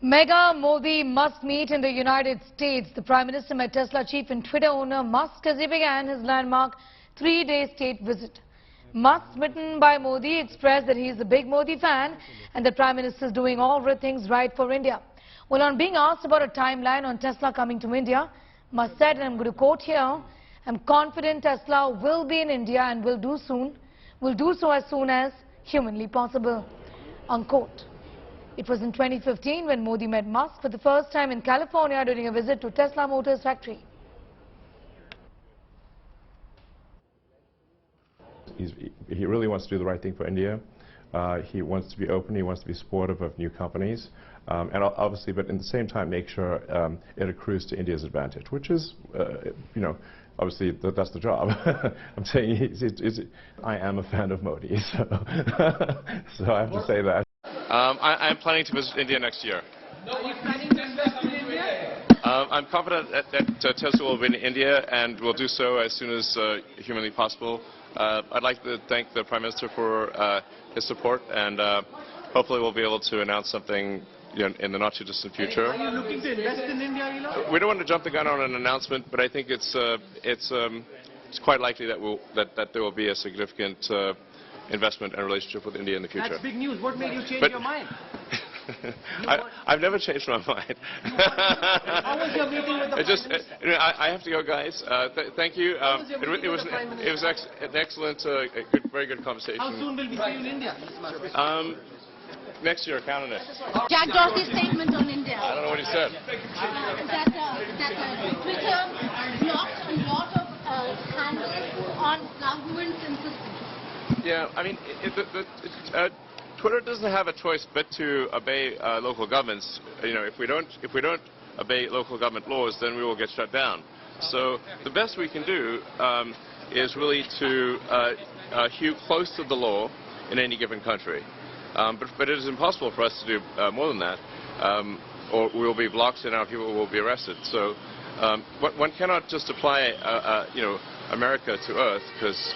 Mega Modi must meet in the United States. The Prime Minister met Tesla chief and Twitter owner Musk as he began his landmark three-day state visit. Musk, smitten by Modi, expressed that he is a big Modi fan and the Prime Minister is doing all the things right for India. Well, on being asked about a timeline on Tesla coming to India, Musk said, and I'm going to quote here, "I'm confident Tesla will be in India and will do so as soon as humanly possible," unquote. It was in 2015 when Modi met Musk for the first time in California during a visit to Tesla Motors factory. He really wants to do the right thing for India. He wants to be open. He wants to be supportive of new companies. And obviously, but at the same time, make sure it accrues to India's advantage, which is, obviously, that's the job. I'm saying I am a fan of Modi, so, so I have to say that. I'm planning to visit India next year. Are you planning to invest in India? I'm confident that Tesla will be in India and will do so as soon as humanly possible. I'd like to thank the Prime Minister for his support, and hopefully we'll be able to announce something in the not-too-distant future. Are you looking to invest in India, Elon? We don't want to jump the gun on an announcement, but I think it's quite likely that there will be a significant investment and relationship with India in the future. That's big news. What made you change your mind? I've never changed my mind. How was your meeting with the Prime Minister? I have to go, guys. Thank you. It was an excellent, very good conversation. How soon will we see you in India, Mr. Musk? Next year, count on it. Jack Dorsey's statement on India. I don't know what he said. That Twitter blocked a lot of handles on government's insistence. Yeah, I mean, Twitter doesn't have a choice but to obey local governments. If we don't obey local government laws, then we will get shut down. So the best we can do is really to hew close to the law in any given country. But it is impossible for us to do more than that, or we will be blocked and our people will be arrested. So one cannot just apply, America to Earth, because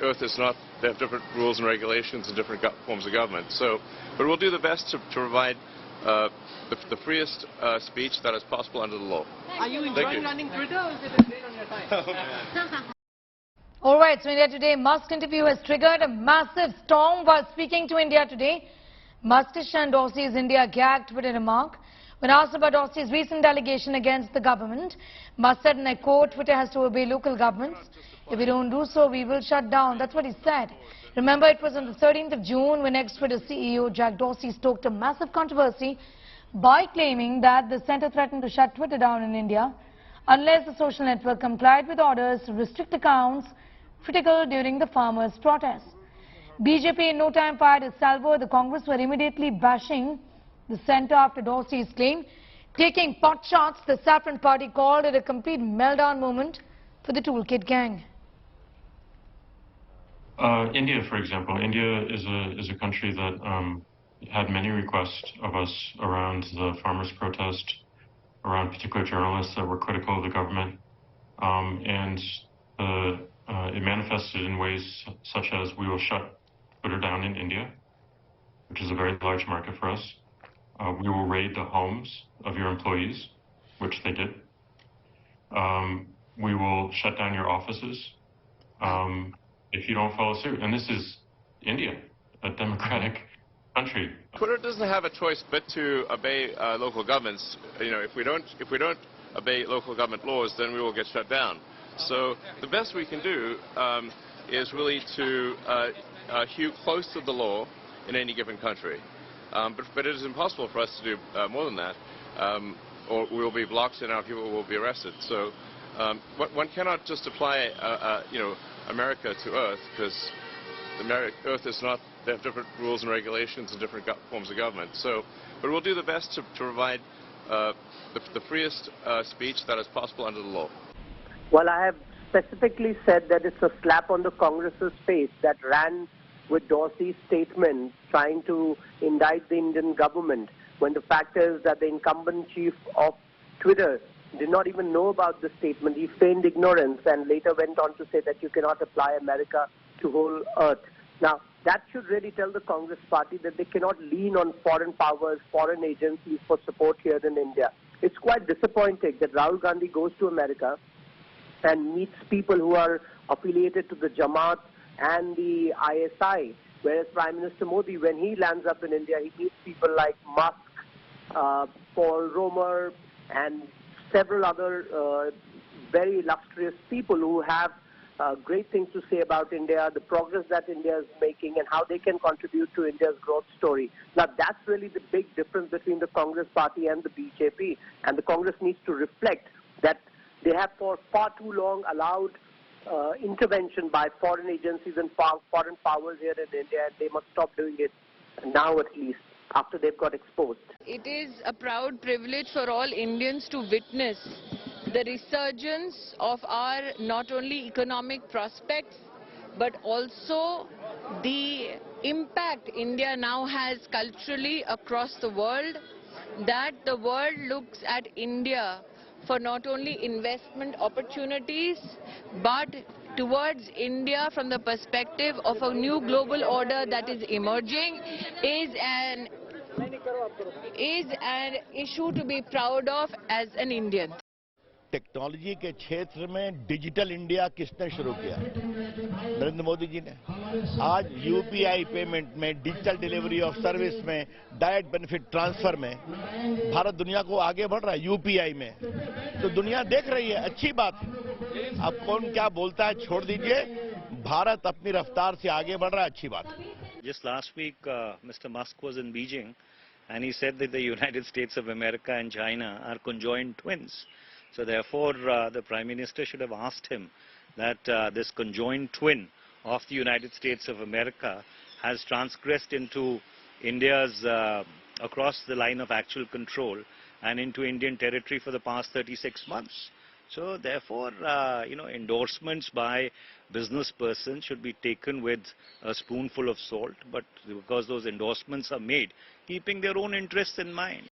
Earth is not. They have different rules and regulations and different forms of government. So, but we'll do the best to provide the freest speech that is possible under the law. Are you enjoying running Twitter, or is it a drain on your time? All right, so India Today, Musk interview has triggered a massive storm while speaking to India Today. Musk shunned Dorsey's India gag Twitter remark. When asked about Dorsey's recent allegation against the government, Musk said, and I quote, "Twitter has to obey local governments. If we don't do so, we will shut down." That's what he said. Remember, it was on the 13th of June when ex-Twitter CEO Jack Dorsey stoked a massive controversy by claiming that the centre threatened to shut Twitter down in India unless the social network complied with orders to restrict accounts critical during the farmers' protests. BJP in no time fired a salvo. The Congress were immediately bashing the centre after Dorsey's claim. Taking pot shots, the Saffron Party called it a complete meltdown moment for the Toolkit gang. India, for example, India is a country that had many requests of us around the farmers' protest, around particular journalists that were critical of the government, and it manifested in ways such as we will shut Twitter down in India, which is a very large market for us. We will raid the homes of your employees, which they did. We will shut down your offices if you don't follow suit. And this is India, a democratic country. Twitter doesn't have a choice but to obey local governments. If we don't obey local government laws, then we will get shut down. So the best we can do is really to hew close to the law in any given country. But it is impossible for us to do more than that, or we will be blocked and our people will be arrested. So one cannot just apply, America to Earth, because Earth is not. They have different rules and regulations and different forms of government. So, but we'll do the best to provide the freest speech that is possible under the law. Well, I have specifically said that it's a slap on the Congress's face that ran with Dorsey's statement trying to indict the Indian government, when the fact is that the incumbent chief of Twitter did not even know about the statement. He feigned ignorance and later went on to say that you cannot apply America to whole Earth. Now, that should really tell the Congress party that they cannot lean on foreign powers, foreign agencies for support here in India. It's quite disappointing that Rahul Gandhi goes to America and meets people who are affiliated to the Jamaat and the ISI, whereas Prime Minister Modi, when he lands up in India, he meets people like Musk, Paul Romer, and several other very illustrious people who have great things to say about India, the progress that India is making, and how they can contribute to India's growth story. Now, that's really the big difference between the Congress party and the BJP, and the Congress needs to reflect that they have for far too long allowed intervention by foreign agencies and foreign powers here in India, and they must stop doing it now, at least, after they've got exposed. It is a proud privilege for all Indians to witness the resurgence of our not only economic prospects but also the impact India now has culturally across the world, that the world looks at India for not only investment opportunities but towards India from the perspective of a new global order that is emerging is an issue to be proud of as an Indian. Technology के क्षेत्र में digital India किसने शुरू किया? नरेंद्र मोदी जी ने। आज UPI payment में, digital delivery of service में, डायरेक्ट बेनिफिट ट्रांसफर में भारत दुनिया को आगे बढ़ रहा है। यूपीआई में तो दुनिया देख रही है, अच्छी बात है। अब कौन क्या बोलता है छोड़ दीजिए, भारत अपनी रफ्तार से आगे बढ़ रहा है, अच्छी बात है। Just last week, Mr. Musk was in Beijing, and he said that the United States of America and China are conjoined twins. So therefore, the Prime Minister should have asked him that this conjoined twin of the United States of America has transgressed into India's, across the line of actual control and into Indian territory for the past 36 months. So therefore, endorsements by business persons should be taken with a spoonful of salt, but because those endorsements are made keeping their own interests in mind.